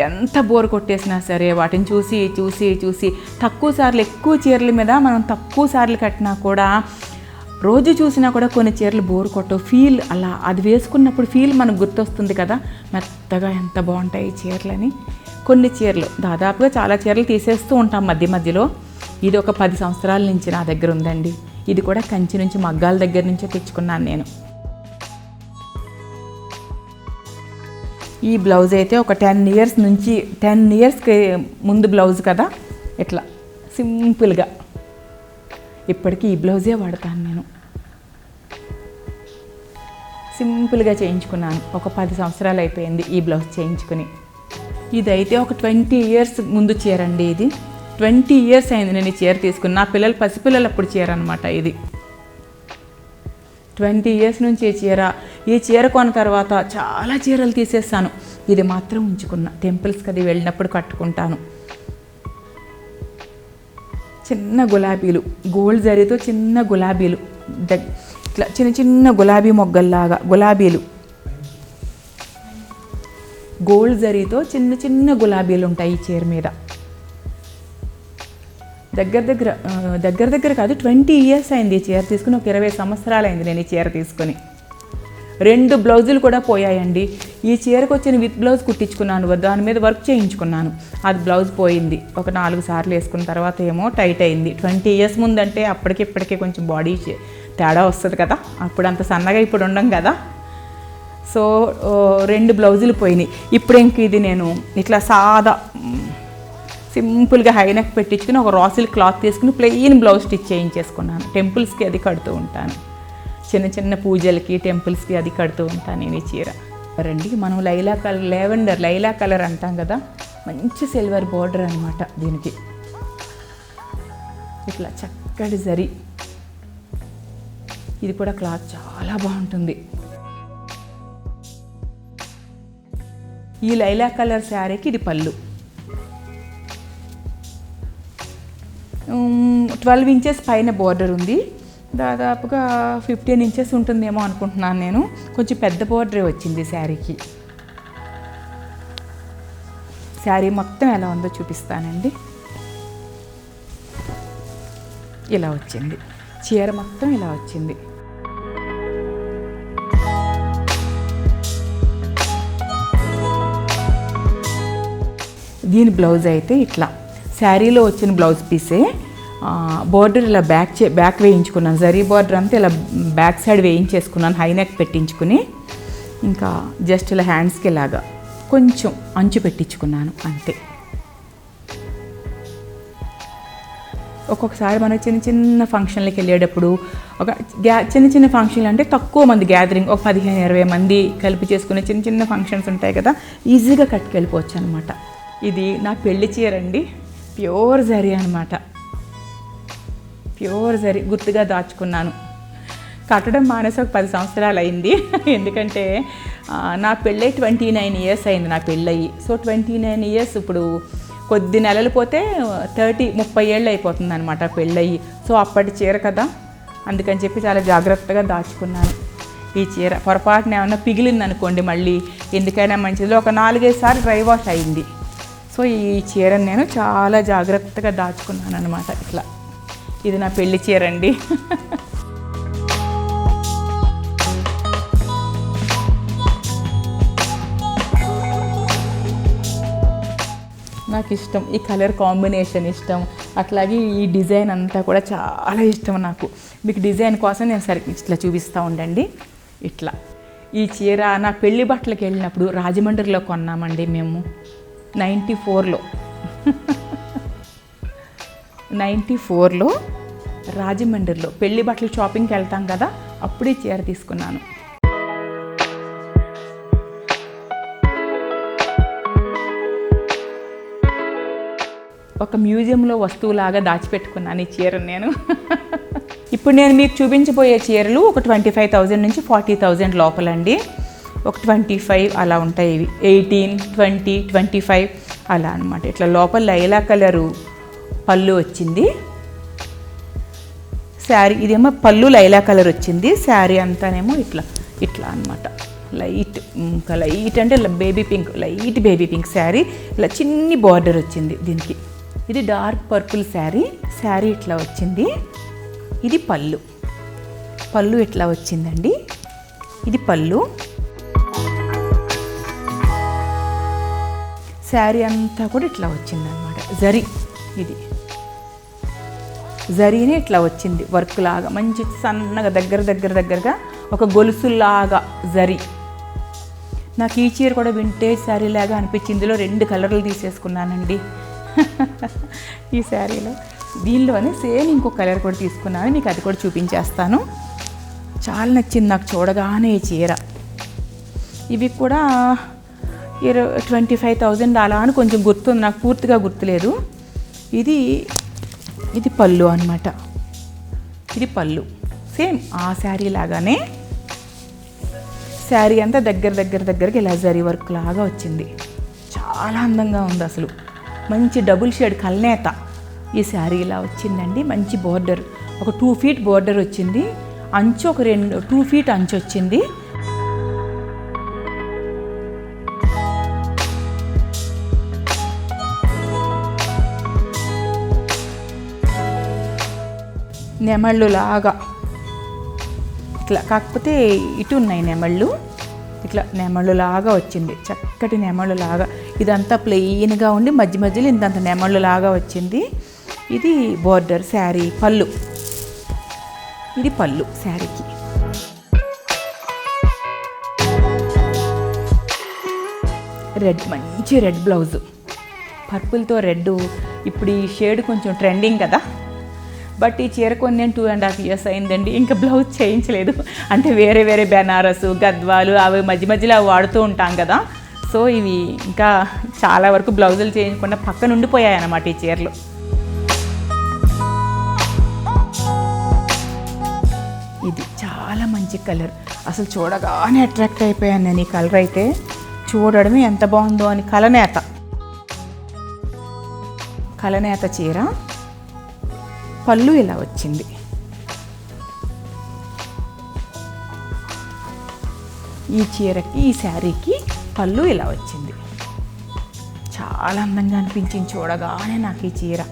ఎంత బోర్ కొట్టేసినా సరే వాటిని చూసి చూసి చూసి తక్కువ సార్లు, ఎక్కువ చీరల మీద మనం తక్కువ సార్లు కట్టినా కూడా, రోజు చూసినా కూడా కొన్ని చీరలు బోర్ కొట్టవు. ఫీల్ అలా అది వేసుకున్నప్పుడు ఫీల్ మనకు గుర్తొస్తుంది కదా, మెత్తగా ఎంత బాగుంటాయి ఈ చీరలని. కొన్ని చీరలు దాదాపుగా చాలా చీరలు తీసేస్తూ ఉంటాం మధ్య మధ్యలో. ఇది ఒక 10 సంవత్సరాల నుంచి నా దగ్గర ఉందండి. ఇది కూడా కంచి నుంచి మగ్గాల దగ్గర నుంచే తెచ్చుకున్నాను నేను. ఈ బ్లౌజ్ అయితే ఒక 10 ఇయర్స్కి ముందు బ్లౌజ్ కదా, ఇట్లా సింపుల్గా ఇప్పటికీ ఈ బ్లౌజే వాడతాను నేను. సింపుల్గా చేయించుకున్నాను. ఒక 10 సంవత్సరాలు అయిపోయింది ఈ బ్లౌజ్ చేయించుకుని. ఇదైతే ఒక 20 ఇయర్స్ ముందు చీర అండి. ఇది 20 ఇయర్స్ అయింది నేను ఈ చీర తీసుకుని. నా పిల్లలు పసిపిల్లలు అప్పుడు చీర అనమాట ఇది. 20 ఇయర్స్ నుంచి ఈ చీర కొన్న తర్వాత చాలా చీరలు తీసేస్తాను. ఇది మాత్రం ఉంచుకున్నా, టెంపుల్స్కి అది వెళ్ళినప్పుడు కట్టుకుంటాను. చిన్న గులాబీలు, గోల్డ్ జరీతో చిన్న గులాబీలు, ఇట్లా చిన్న చిన్న గులాబీ మొగ్గల్లాగా గులాబీలు, గోల్డ్ జరీతో చిన్న చిన్న గులాబీలు ఉంటాయి ఈ చీర మీద. దగ్గర దగ్గర కాదు 20 ఇయర్స్ అయింది ఈ చీర తీసుకుని. ఒక 20 సంవత్సరాలు అయింది నేను ఈ చీర తీసుకొని. 2 బ్లౌజులు కూడా పోయాయండి. ఈ చీరకు వచ్చిన విత్ బ్లౌజ్ కుట్టించుకున్నాను, దాని మీద వర్క్ చేయించుకున్నాను. అది బ్లౌజ్ పోయింది. ఒక 4 సార్లు వేసుకున్న తర్వాత ఏమో టైట్ అయింది. 20 ఇయర్స్ ముందంటే ఇప్పటికే కొంచెం బాడీ తేడా వస్తుంది కదా, అప్పుడు అంత సన్నగా ఇప్పుడు ఉండం కదా. సో 2 బ్లౌజులు పోయినాయి. ఇప్పుడు ఇంక ఇది నేను ఇట్లా సాదా సింపుల్గా హైనెక్ పెట్టించుకుని ఒక రాసిల్ క్లాత్ తీసుకుని ప్లెయిన్ బ్లౌజ్ స్టిచ్ చేయించేసుకున్నాను. టెంపుల్స్కి అది కడుతూ ఉంటాను, చిన్న చిన్న పూజలకి టెంపుల్స్కి అది కడుతూ ఉంటాను నేను ఈ చీర. రండి, మనం లైలా కలర్ అంటాం కదా, మంచి సిల్వర్ బోర్డర్ అనమాట దీనికి. ఇట్లా చక్కటి జరీ. ఇది కూడా క్లాత్ చాలా బాగుంటుంది. ఈ లైలా కలర్ శారీకి ఇది పళ్ళు. 12 ఇంచెస్ పైన బోర్డర్ ఉంది. దాదాపుగా 15 ఇంచెస్ ఉంటుందేమో అనుకుంటున్నాను నేను. కొంచెం పెద్ద బోర్డరే వచ్చింది శారీకి. శారీ మొత్తం ఎలా ఉందో చూపిస్తానండి. ఇలా వచ్చింది చీర మొత్తం, ఇలా వచ్చింది. దీని బ్లౌజ్ అయితే ఇట్లా శారీలో వచ్చిన బ్లౌజ్ పీసే. బోర్డర్ ఇలా బ్యాక్ వేయించుకున్నాను. జరీ బోర్డర్ అంతా ఇలా బ్యాక్ సైడ్ వేయించేసుకున్నాను, హైనెక్ పెట్టించుకుని. ఇంకా జస్ట్ ఇలా హ్యాండ్స్కి ఇలాగా కొంచెం అంచు పెట్టించుకున్నాను అంతే. ఒక్కొక్కసారి మనం చిన్న చిన్న ఫంక్షన్లకి వెళ్ళేటప్పుడు, ఒక చిన్న చిన్న ఫంక్షన్లు అంటే తక్కువ మంది గ్యాదరింగ్, ఒక 15-20 మంది కలిపి చేసుకునే చిన్న చిన్న ఫంక్షన్స్ ఉంటాయి కదా, ఈజీగా కట్టుకెళ్ళిపోవచ్చు అనమాట. ఇది నా పెళ్లి చీర అండి, ప్యూర్ జరీ అనమాట. ప్యూర్ జరీ గుర్తుగా దాచుకున్నాను. కట్టడం మానేసి ఒక 10 సంవత్సరాలు అయింది. ఎందుకంటే నా పెళ్ళై 29 ఇయర్స్ అయింది నా పెళ్ళయి. సో 29 ఇయర్స్ ఇప్పుడు కొద్ది నెలలు పోతే 30 ఏళ్ళు అయిపోతుంది అనమాట పెళ్ళయి. సో అప్పటి చీర కదా, అందుకని చెప్పి చాలా జాగ్రత్తగా దాచుకున్నాను ఈ చీర. పొరపాటున ఏమన్నా పిగిలింది అనుకోండి మళ్ళీ ఎందుకైనా మంచిది. ఒక 4-5 సార్లు డ్రై వాష్ అయింది. సో ఈ చీరను నేను చాలా జాగ్రత్తగా దాచుకున్నాను అనమాట. ఇట్లా ఇది నా పెళ్లి చీర అండి. నాకు ఇష్టం ఈ కలర్ కాంబినేషన్ ఇష్టం, అట్లాగే ఈ డిజైన్ అంతా కూడా చాలా ఇష్టం నాకు. మీకు డిజైన్ కోసం నేను సరే ఇట్లా చూపిస్తూ ఉండండి. ఇట్లా ఈ చీర నా పెళ్లి బట్టలకు వెళ్ళినప్పుడు రాజమండ్రిలో కొన్నామండి మేము 94లో. 94లో రాజమండ్రిలో పెళ్లి బట్టలు షాపింగ్కి వెళ్తాం కదా, అప్పుడు ఈ చీర తీసుకున్నాను. ఒక మ్యూజియంలో వస్తువులాగా దాచిపెట్టుకున్నాను ఈ చీరను నేను. ఇప్పుడు నేను మీకు చూపించబోయే చీరలు ఒక 25,000 నుంచి 40,000 లోపలండి. ఒక 25 అలా ఉంటాయి ఇవి. 18, 20, 25 అలా అనమాట. ఇట్లా లోపల లైలా కలరు పళ్ళు వచ్చింది శారీ. ఇదేమో పళ్ళు లైలా కలర్ వచ్చింది, శారీ అంతానేమో ఇట్లా అనమాట. లైట్ అంటే baby pink, light baby pink sari. ఇలా చిన్ని బార్డర్ వచ్చింది దీనికి. ఇది డార్క్ పర్పుల్ శారీ ఇట్లా వచ్చింది. ఇది పళ్ళు ఇట్లా వచ్చిందండి. ఇది పళ్ళు. శారీ అంతా కూడా ఇట్లా వచ్చింది అనమాట. ఇది జరీనే ఇట్లా వచ్చింది వర్క్ లాగా, మంచి సన్నగా దగ్గరగా ఒక గొలుసులాగా జరీ. నాకు ఈ చీర కూడా వింటేజ్ శారీ లాగా అనిపించింది. ఇందులో 2 కలర్లు తీసేసుకున్నానండి ఈ శారీలో. దీనిలోనే సేమ్ ఇంకో కలర్ కూడా తీసుకున్నాను, మీకు అది కూడా చూపించేస్తాను. చాలా నచ్చింది నాకు చూడగానే ఈ చీర. ఇవి కూడా 25,000 అలా అని కొంచెం గుర్తుంది, నాకు పూర్తిగా గుర్తులేదు. ఇది పళ్ళు అనమాట. ఇది పళ్ళు సేమ్ ఆ శారీ లాగానే. శారీ అంతా దగ్గరకి ఇలా జరీ వర్క్ లాగా వచ్చింది. చాలా అందంగా ఉంది అసలు. మంచి డబుల్ షేడ్ కల్నేత ఈ శారీ ఇలా వచ్చిందండి. మంచి బోర్డర్, ఒక 2 feet బోర్డర్ వచ్చింది. అంచు ఒక 2 feet అంచు వచ్చింది. నెమళ్ళు లాగా ఇట్లా, కాకపోతే ఇటు ఉన్నాయి నెమళ్ళు. ఇట్లా నెమళ్ళు లాగా వచ్చింది, చక్కటి నెమళ్ళు లాగా. ఇదంతా ప్లెయిన్గా ఉండి మధ్యలో ఇంతంత నెమళ్ళు లాగా వచ్చింది. ఇది బోర్డర్ శారీ. పళ్ళు, ఇది పళ్ళు శారీకి. మంచి రెడ్ బ్లౌజు, పర్పుల్తో రెడ్. ఇప్పుడు ఈ షేడ్ కొంచెం ట్రెండింగ్ కదా. బట్ ఈ చీర కొని నేను 2.5 years అయిందండి. ఇంకా బ్లౌజ్ చేయించలేదు. అంటే వేరే బెనారసు, గద్వాలు అవి మధ్యలో అవి వాడుతూ ఉంటాం కదా. సో ఇవి ఇంకా చాలా వరకు బ్లౌజులు చేయించకుండా పక్కన ఉండిపోయాయి అన్నమాట ఈ చీరలు. ఇది చాలా మంచి కలర్, అసలు చూడగానే అట్రాక్ట్ అయిపోయాను నేను. ఈ కలర్ అయితే చూడడమే ఎంత బాగుందో అని. కలనేత చీర. పళ్ళు ఇలా వచ్చింది. ఈ శారీకి పళ్ళు ఇలా వచ్చింది. చాలా అందంగా అనిపించింది చూడగానే నాకు ఈ చీర.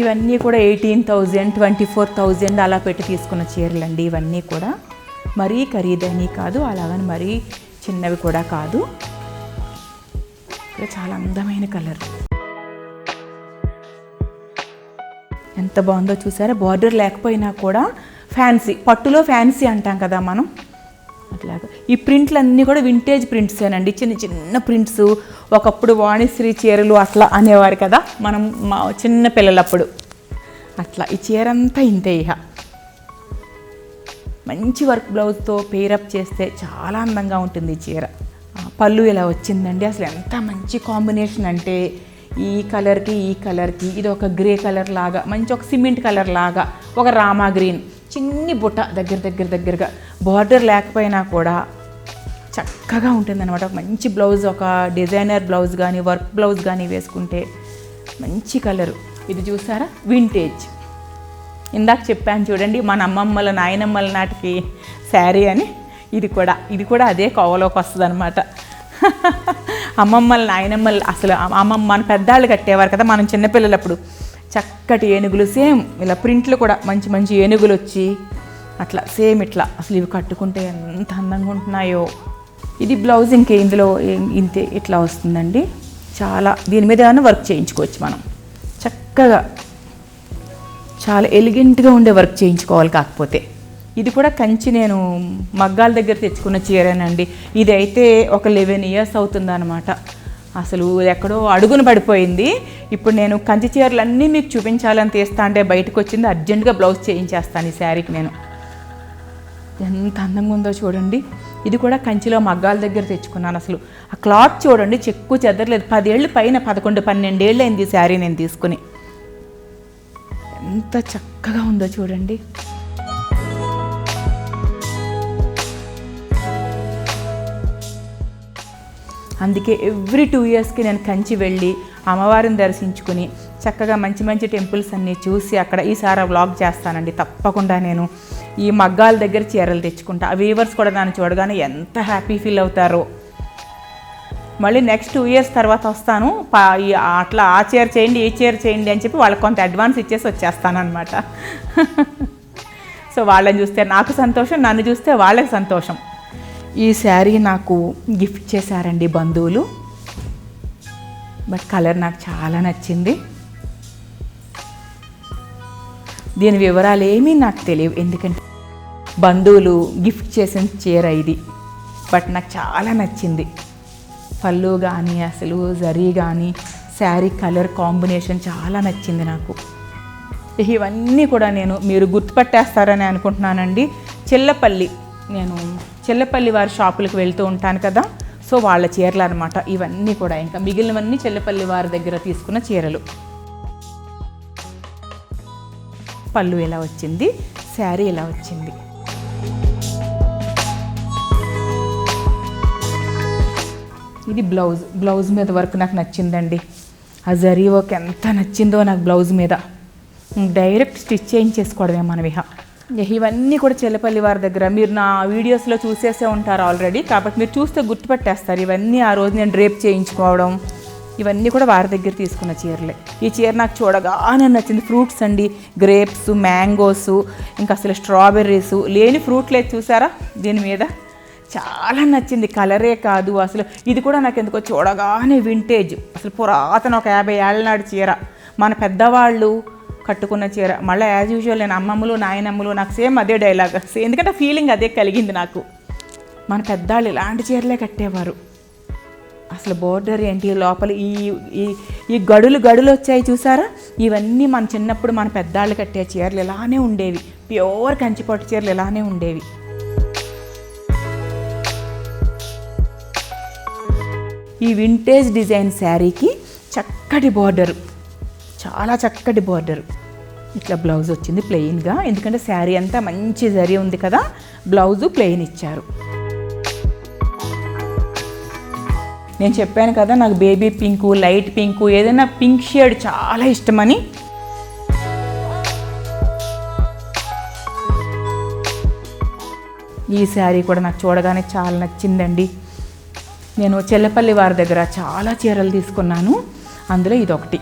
ఇవన్నీ కూడా 18,000, 24,000 అలా పెట్టి తీసుకున్న చీరలండి. ఇవన్నీ కూడా మరీ ఖరీదైనవి కాదు, అలాగని మరీ చిన్నవి కూడా కాదు. చాలా అందమైన కలర్. ఎంత బాగుందో చూసారా. బార్డర్ లేకపోయినా కూడా ఫ్యాన్సీ, పట్టులో ఫ్యాన్సీ అంటాం కదా మనం, అట్లాగా. ఈ ప్రింట్లు అన్నీ కూడా వింటేజ్ ప్రింట్సేనండి, చిన్న ప్రింట్స్. ఒకప్పుడు వాణిశ్రీ చీరలు అట్లా అనేవారు కదా మనం మా చిన్న పిల్లలప్పుడు. అట్లా ఈ చీర అంతా ఇంతే. ఇక మంచి వర్క్ బ్లౌజ్తో పేరప్ చేస్తే చాలా అందంగా ఉంటుంది ఈ చీర. పళ్ళు ఇలా వచ్చిందండి. అసలు ఎంత మంచి కాంబినేషన్ అంటే ఈ కలర్కి ఇది ఒక గ్రే కలర్ లాగా, మంచి ఒక సిమెంట్ కలర్ లాగా, ఒక రామా గ్రీన్, చిన్ని బుట్ట దగ్గరగా బార్డర్ లేకపోయినా కూడా చక్కగా ఉంటుందన్నమాట. ఒక మంచి బ్లౌజ్, ఒక డిజైనర్ బ్లౌజ్ కానీ వర్క్ బ్లౌజ్ కానీ వేసుకుంటే మంచి కలరు. ఇది చూసారా, వింటేజ్. ఇందాక చెప్పాను చూడండి, మన అమ్మమ్మల నాయనమ్మల నాటికి శారీ అని. ఇది కూడా అదే కోవలోకి వస్తుంది అనమాట. అమ్మమ్మల నాయనమ్మలు అసలు మన పెద్దాళ్ళు కట్టేవారు కదా మనం చిన్నపిల్లలప్పుడు. చక్కటి ఏనుగులు, సేమ్ ఇలా ప్రింట్లు కూడా మంచి ఏనుగులు వచ్చి అట్లా సేమ్ ఇట్లా. అసలు ఇవి కట్టుకుంటే ఎంత అందంగా ఉంటున్నాయో. ఇది బ్లౌజ్, ఇందులో ఇంతే ఇట్లా వస్తుందండి. చాలా దీని మీద ఏమైనా వర్క్ చేయించుకోవచ్చు మనం చక్కగా. చాలా ఎలిగెంట్గా ఉండే వర్క్ చేయించుకోవాలి. కాకపోతే ఇది కూడా కంచి నేను మగ్గాల దగ్గర తెచ్చుకున్న చీరేనండి. ఇది అయితే ఒక 11 years అవుతుందన్నమాట. అసలు ఎక్కడో అడుగున పడిపోయింది. ఇప్పుడు నేను కంచి చీరలన్నీ మీకు చూపించాలని తీస్తా అంటే బయటకు వచ్చింది. అర్జెంటుగా బ్లౌజ్ చేయించేస్తాను ఈ శారీకి నేను. ఎంత అందంగా ఉందో చూడండి. ఇది కూడా కంచిలో మగ్గాల దగ్గర తెచ్చుకున్నాను. అసలు ఆ క్లాత్ చూడండి, చెక్కు చెదరలేదు. 10 ఏళ్ళు పైన, 11-12 ఏళ్ళు అయింది ఈ శారీ నేను తీసుకుని. ఎంత చక్కగా ఉందో చూడండి. అందుకే ఎవ్రీ 2 yearsకి నేను కంచి వెళ్ళి అమ్మవారిని దర్శించుకుని చక్కగా మంచి టెంపుల్స్ అన్నీ చూసి అక్కడ ఈసారి వ్లాగ్ చేస్తానండి. తప్పకుండా నేను ఈ మగ్గాల దగ్గర చీరలు తెచ్చుకుంటా. ఆ వీవర్స్ కూడా దాన్ని చూడగానే ఎంత హ్యాపీ ఫీల్ అవుతారో. మళ్ళీ నెక్స్ట్ 2 years తర్వాత వస్తాను. అట్లా ఆ చీర చేయండి, ఈ చీర చేయండి అని చెప్పి వాళ్ళకి కొంత అడ్వాన్స్ ఇచ్చేసి వచ్చేస్తానమాట. సో వాళ్ళని చూస్తే నాకు సంతోషం, నన్ను చూస్తే వాళ్ళకి సంతోషం. ఈ శారీ నాకు గిఫ్ట్ చేశారండి బంధువులు. బట్ కలర్ నాకు చాలా నచ్చింది. దీని వివరాలు ఏమీ నాకు తెలియవు, ఎందుకంటే బంధువులు గిఫ్ట్ చేసిన చీర ఇది. బట్ నాకు చాలా నచ్చింది. పళ్ళు కానీ, అసలు జరీ కానీ, శారీ కలర్ కాంబినేషన్ చాలా నచ్చింది నాకు. ఇవన్నీ కూడా మీరు గుర్తుపట్టేస్తారని అనుకుంటున్నానండి. నేను చెల్లపల్లి వారి షాపులకు వెళ్తూ ఉంటాను కదా, సో వాళ్ళ చీరలు అనమాట ఇవన్నీ కూడా. ఇంకా మిగిలినవన్నీ చెల్లపల్లి వారి దగ్గర తీసుకున్న చీరలు. పళ్ళు ఇలా వచ్చింది, శారీ ఇలా వచ్చింది. ఇది బ్లౌజ్ మీద వర్క్ నాకు నచ్చిందండి. ఆ జరీ వర్క్ ఎంత నచ్చిందో నాకు బ్లౌజ్ మీద. డైరెక్ట్ స్టిచ్ చేయించేసుకోవడమే మనం. ఇవన్నీ కూడా చెల్లపల్లి వారి దగ్గర. మీరు నా వీడియోస్లో చూసేసే ఉంటారు ఆల్రెడీ, కాబట్టి మీరు చూస్తే గుర్తుపట్టేస్తారు. ఇవన్నీ ఆ రోజు నేను డ్రేప్ చేయించుకోవడం, ఇవన్నీ కూడా వారి దగ్గర తీసుకున్న చీరలే. ఈ చీర నాకు చూడగానే నచ్చింది. ఫ్రూట్స్ అండి, గ్రేప్స్, మ్యాంగోస్, ఇంకా అసలు స్ట్రాబెర్రీస్, లేని ఫ్రూట్ లేదు చూసారా దీని మీద. చాలా నచ్చింది. కలరే కాదు, అసలు ఇది కూడా నాకు ఎందుకో చూడగానే వింటేజ్, అసలు పురాతన ఒక 50 ఏళ్ల నాటి చీర, మన పెద్దవాళ్ళు కట్టుకున్న చీర. మళ్ళీ యాజ్ యూజువల్ నేను అమ్మమ్మలు నాయనమ్మలు నాకు సేమ్ అదే డైలాగ్, ఎందుకంటే ఫీలింగ్ అదే కలిగింది నాకు. మన పెద్దవాళ్ళు ఇలాంటి చీరలే కట్టేవారు. అసలు బోర్డర్ ఏంటి, లోపల ఈ గడులు వచ్చాయి చూసారా, ఇవన్నీ మన చిన్నప్పుడు మన పెద్దవాళ్ళు కట్టే చీరలు ఇలానే ఉండేవి. ప్యూర్ కంచిపట్టు చీరలు ఇలానే ఉండేవి. ఈ వింటేజ్ డిజైన్ శారీకి చక్కటి బోర్డరు, చాలా చక్కటి బోర్డరు. ఇట్లా బ్లౌజ్ వచ్చింది ప్లెయిన్గా, ఎందుకంటే శారీ అంతా మంచి జరీ ఉంది కదా, బ్లౌజు ప్లెయిన్ ఇచ్చారు. నేను చెప్పాను కదా నాకు బేబీ పింకు, లైట్ పింకు, ఏదైనా పింక్ షేడ్ చాలా ఇష్టమని. ఈ శారీ కూడా నాకు చూడగానే చాలా నచ్చిందండి. నేను చెల్లపల్లి వారి దగ్గర చాలా చీరలు తీసుకున్నాను, అందులో ఇదొకటి.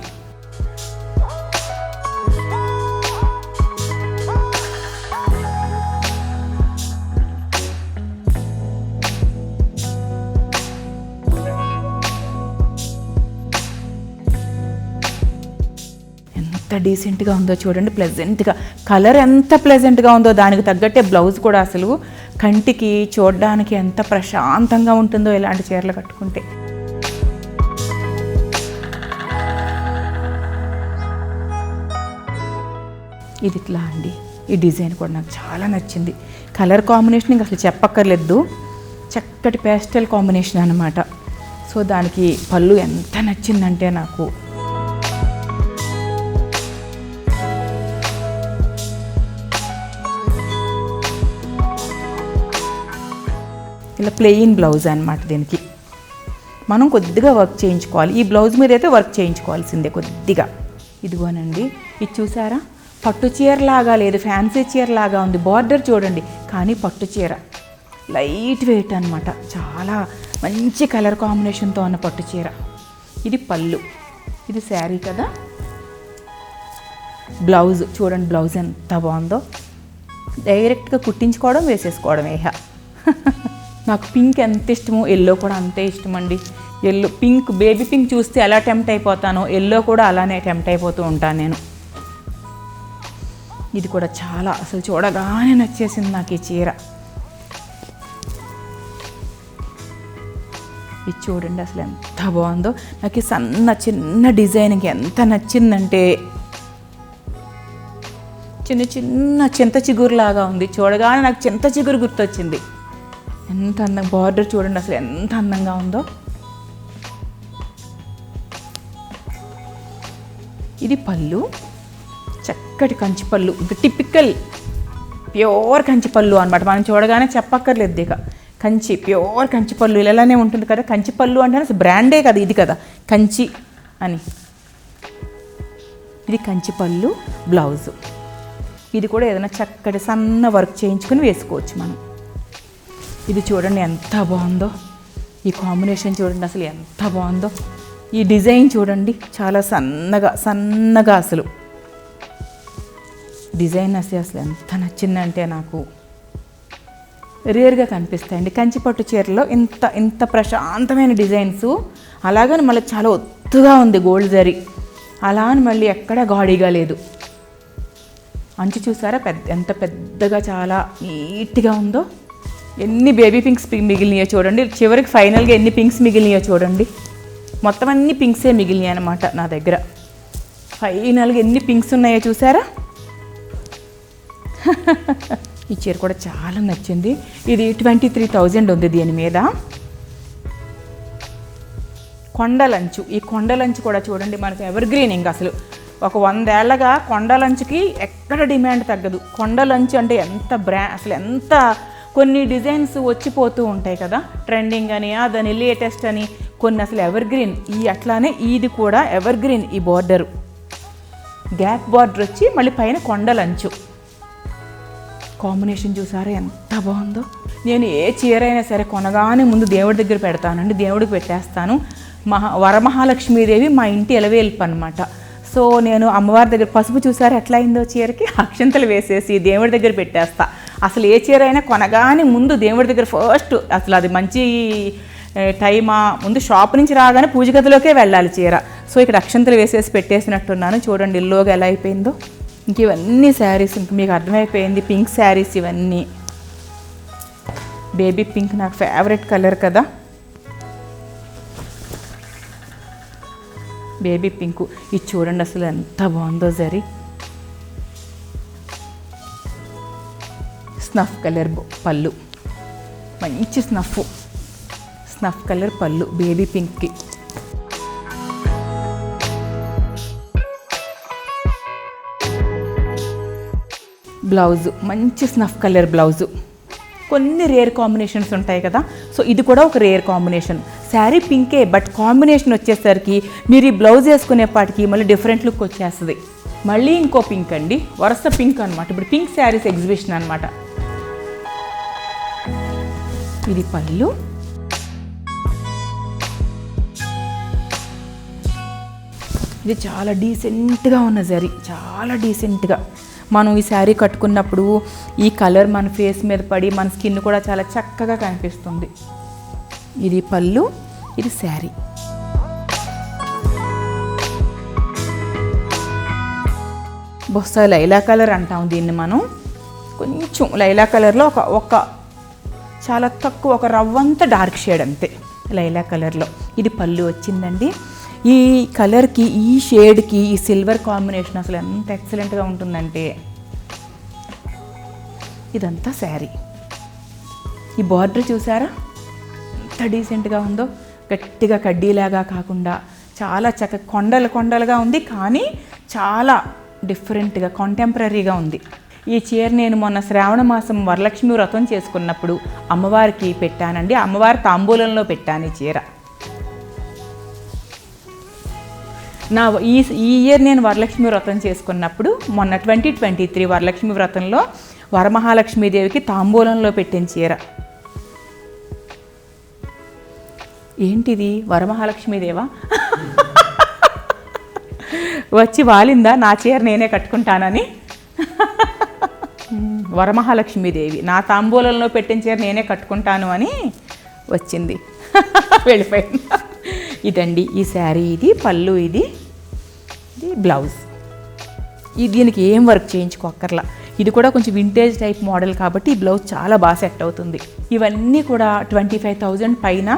ఎంత డీసెంట్గా ఉందో చూడండి, ప్లెజెంట్గా. కలర్ ఎంత ప్లెజెంట్గా ఉందో దానికి తగ్గట్టే బ్లౌజ్ కూడా అసలు కంటికి చూడడానికి ఎంత ప్రశాంతంగా ఉంటుందో ఇలాంటి చీరలు కట్టుకుంటే. ఇది ఇట్లా అండి. ఈ డిజైన్ కూడా నాకు చాలా నచ్చింది. కలర్ కాంబినేషన్ ఇంకా అసలు చెప్పక్కర్లేదు, చక్కటి పేస్టల్ కాంబినేషన్ అనమాట. సో దానికి పళ్ళు ఎంత నచ్చిందంటే నాకు. ఇలా ప్లెయిన్ బ్లౌజ్ అనమాట. దీనికి మనం కొద్దిగా వర్క్ చేయించుకోవాలి. ఈ బ్లౌజ్ మీద అయితే వర్క్ చేయించుకోవాల్సిందే కొద్దిగా. ఇదిగోనండి, ఇది చూసారా, పట్టు చీర లాగా లేదు, ఫ్యాన్సీ చీర లాగా ఉంది. బార్డర్ చూడండి, కానీ పట్టు చీర లైట్ వెయిట్ అనమాట. చాలా మంచి కలర్ కాంబినేషన్తో ఉన్న పట్టు చీర. ఇది పళ్ళు, ఇది శారీ కదా. బ్లౌజ్ చూడండి, బ్లౌజ్ ఎంత బాగుందో. డైరెక్ట్గా కుట్టించుకోవడం, వేసేసుకోవడం. నాకు పింక్ ఎంత ఇష్టమో ఎల్లో కూడా అంతే ఇష్టం అండి. ఎల్లో, పింక్, బేబీ పింక్ చూస్తే ఎలా టెంప్ట్ అయిపోతానో ఎల్లో కూడా అలానే టెంప్ట్ అయిపోతూ ఉంటాను నేను. ఇది కూడా చాలా, అసలు చూడగానే నచ్చేసింది నాకు ఈ చీర. ఇది చూడండి అసలు ఎంత బాగుందో. నాకు ఈ సన్న చిన్న డిజైన్కి ఎంత నచ్చిందంటే, చిన్న చిన్న చింత చిగురులాగా ఉంది. చూడగానే నాకు చింత చిగురు గుర్తొచ్చింది. ఎంత అందంగా, బార్డర్ చూడండి అసలు ఎంత అందంగా ఉందో. ఇది పళ్ళు, చక్కటి కంచి పళ్ళు. ఇది టిపికల్ ప్యూర్ కంచి పళ్ళు అనమాట. మనం చూడగానే చెప్పక్కర్లేదు ఇక. కంచి, ప్యూర్ కంచి పళ్ళు ఇలానే ఉంటుంది కదా. కంచి పళ్ళు అంటే అసలు బ్రాండే కదా ఇది కదా, కంచి అని. ఇది కంచి పళ్ళు బ్లౌజు. ఇది కూడా ఏదైనా చక్కటి సన్న వర్క్ చేయించుకొని వేసుకోవచ్చు మనం. ఇది చూడండి ఎంత బాగుందో. ఈ కాంబినేషన్ చూడండి అసలు ఎంత బాగుందో. ఈ డిజైన్ చూడండి, చాలా సన్నగా సన్నగా అసలు డిజైన్ అసలు ఎంత నచ్చిందంటే నాకు. రేర్గా కనిపిస్తాయండి కంచిపట్టు చీరలో ఇంత ఇంత ప్రశాంతమైన డిజైన్స్. అలాగని మళ్ళీ చాలా ఒత్తుగా ఉంది గోల్డ్ జరీ, అలా అని మళ్ళీ ఎక్కడ గాడిగా లేదు. అంచు చూసారా ఎంత పెద్దగా, చాలా నీట్గా ఉందో. ఎన్ని బేబీ పింక్స్ మిగిలినాయో చూడండి. చివరికి ఫైనల్గా ఎన్ని పింక్స్ మిగిలినాయో చూడండి. మొత్తం అన్ని పింక్సే మిగిలినాయి అనమాట నా దగ్గర. ఫైనల్గా ఎన్ని పింక్స్ ఉన్నాయో చూసారా. ఈ చీర కూడా చాలా నచ్చింది. ఇది 23,000 ఉంది దీని మీద. కొండలంచు, ఈ కొండలంచు కూడా చూడండి మనకు ఎవర్ గ్రీన్. ఇంకా అసలు ఒక 100 ఏళ్ళగా కొండలంచుకి ఎక్కడ డిమాండ్ తగ్గదు. కొండలంచు అంటే ఎంత అసలు ఎంత, కొన్ని డిజైన్స్ వచ్చిపోతూ ఉంటాయి కదా, ట్రెండింగ్ అని, అదని, లేటెస్ట్ అని, కొన్ని అసలు ఎవర్ గ్రీన్. ఈ అట్లానే ఇది కూడా ఎవర్ గ్రీన్. ఈ బార్డరు గ్యాప్ బార్డర్ వచ్చి మళ్ళీ పైన కొండలంచు. కాంబినేషన్ చూసారా ఎంత బాగుందో. నేను ఏ చీర అయినా సరే కొనగానే ముందు దేవుడి దగ్గర పెడతానండి, దేవుడికి పెట్టేస్తాను. వరమహాలక్ష్మీదేవి మా ఇంటి ఎలవేల్పు అనమాట. సో నేను అమ్మవారి దగ్గర పసుపు చూసారా ఎట్లా అయిందో చీరకి, అక్షంతలు వేసేసి దేవుడి దగ్గర పెట్టేస్తా. అసలు ఏ చీర అయినా కొనగానే ముందు దేవుడి దగ్గర ఫస్ట్, అసలు అది మంచి టైమా, ముందు షాప్ నుంచి రాగానే పూజ గదిలోకే వెళ్ళాలి చీర. సో ఇక్కడ అక్షంతలు వేసేసి పెట్టేసినట్టున్నాను. చూడండి ఇల్లుగా ఎలా అయిపోయిందో. ఇంక ఇవన్నీ శారీస్, ఇంక మీకు అర్థమైపోయింది, పింక్ శారీస్ ఇవన్నీ. బేబీ పింక్ నాకు ఫేవరెట్ కలర్ కదా, బేబీ పింక్. ఇది చూడండి అసలు ఎంత బాగుందో జరీ. స్నఫ్ కలర్ పళ్ళు, మంచి స్నఫ్ కలర్ పళ్ళు బేబీ పింక్కి. బ్లౌజు మంచి స్నఫ్ కలర్ బ్లౌజు. కొన్ని రేర్ కాంబినేషన్స్ ఉంటాయి కదా, సో ఇది కూడా ఒక రేర్ కాంబినేషన్. శారీ పింకే, బట్ కాంబినేషన్ వచ్చేసరికి మీరు ఈ బ్లౌజ్ వేసుకునేపాటికి మళ్ళీ డిఫరెంట్ లుక్ వచ్చేస్తుంది. మళ్ళీ ఇంకో పింక్ అండి, వరుస పింక్ అనమాట. ఇప్పుడు పింక్ శారీస్ ఎగ్జిబిషన్ అనమాట. ఇది పళ్ళు, ఇది చాలా డీసెంట్గా ఉన్న జరీ, చాలా డీసెంట్గా. మనం ఈ శారీ కట్టుకున్నప్పుడు ఈ కలర్ మన ఫేస్ మీద పడి మన స్కిన్ కూడా చాలా చక్కగా కనిపిస్తుంది. ఇది పళ్ళు, ఇది శారీ. బహుశా లైలా కలర్ అంటాం దీన్ని మనం. కొంచెం లైలా కలర్లో ఒక చాలా తక్కువ, ఒక రవ్వంత డార్క్ షేడ్ అంతే లైలా కలర్లో. ఇది పళ్ళు వచ్చిందండి. ఈ కలర్కి, ఈ షేడ్కి, ఈ సిల్వర్ కాంబినేషన్ అసలు ఎంత ఎక్సలెంట్గా ఉంటుందంటే. ఇదంతా శారీ. ఈ బార్డర్ చూసారా ఎంత డీసెంట్గా ఉందో, గట్టిగా కడ్డీలాగా కాకుండా చాలా చక్కగా కొండలుగా ఉంది, కానీ చాలా డిఫరెంట్గా కాంటెంపరీగా ఉంది. ఈ చీర నేను మొన్న శ్రావణ మాసం వరలక్ష్మి వ్రతం చేసుకున్నప్పుడు అమ్మవారికి పెట్టానండి. అమ్మవారి తాంబూలంలో పెట్టాను ఈ చీర. ఈ ఇయర్ నేను వరలక్ష్మి వ్రతం చేసుకున్నప్పుడు మొన్న 2023 వరలక్ష్మి వ్రతంలో వరమహాలక్ష్మీదేవికి తాంబూలంలో పెట్టిన చీర. ఏంటిది, వరమహాలక్ష్మీదేవా వచ్చి వాలిందా నా చీర నేనే కట్టుకుంటానని? వరమహాలక్ష్మీదేవి నా తాంబూలంలో పెట్టిన చీర నేనే కట్టుకుంటాను అని వచ్చింది, వెళ్ళిపోయింది. ఇదండి ఈ శారీ, ఇది పళ్ళు, ఇది బ్లౌజ్. దీనికి ఏం వర్క్ చేయించుకోక్కర్లా. ఇది కూడా కొంచెం వింటేజ్ టైప్ మోడల్ కాబట్టి ఈ బ్లౌజ్ చాలా బాగా సెట్ అవుతుంది. ఇవన్నీ కూడా 25,000 పైన,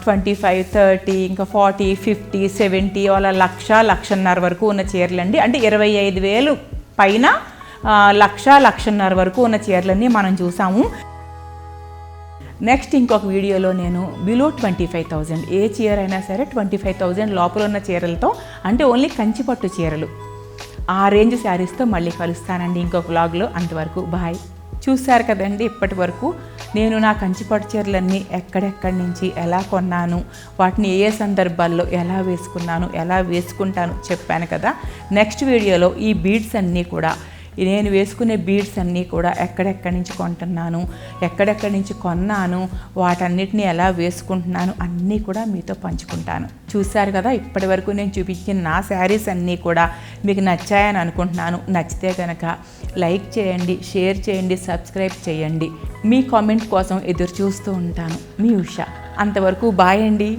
25, 30, ఇంకా 40, 50, 70 అలా 1,00,000 వరకు ఉన్న చీరలండి. అంటే 25,000 పైన 1,00,000 వరకు ఉన్న చీరలన్నీ మనం చూసాము. నెక్స్ట్ ఇంకొక వీడియోలో నేను బిలో 25,000 ఏ చీర అయినా సరే 25,000 లోపల ఉన్న చీరలతో, అంటే ఓన్లీ కంచిపట్టు చీరలు, ఆ రేంజ్ శారీస్తో మళ్ళీ కలుస్తానండి ఇంకొక వ్లాగ్లో. అంతవరకు బాయ్. చూశారు కదండి ఇప్పటి వరకు నేను నా కంచిపట్టు చీరలన్నీ ఎక్కడెక్కడి నుంచి ఎలా కొన్నాను, వాటిని ఏ సందర్భాల్లో ఎలా వేసుకున్నాను, ఎలా వేసుకుంటాను చెప్పాను కదా. నెక్స్ట్ వీడియోలో ఈ బీడ్స్ అన్నీ కూడా, నేను వేసుకునే బీడ్స్ అన్నీ కూడా ఎక్కడెక్కడి నుంచి కొంటున్నాను, ఎక్కడెక్కడి నుంచి కొన్నాను, వాటన్నిటిని ఎలా వేసుకుంటున్నాను అన్నీ కూడా మీతో పంచుకుంటాను. చూశారు కదా ఇప్పటి వరకు నేను చూపించిన నా శారీస్ అన్నీ కూడా మీకు నచ్చాయని అనుకుంటున్నాను. నచ్చితే కనుక లైక్ చేయండి, షేర్ చేయండి, సబ్స్క్రైబ్ చేయండి. మీ కామెంట్ కోసం ఎదురు చూస్తూ ఉంటాను. మీ ఉష. అంతవరకు బాయ్ అండి.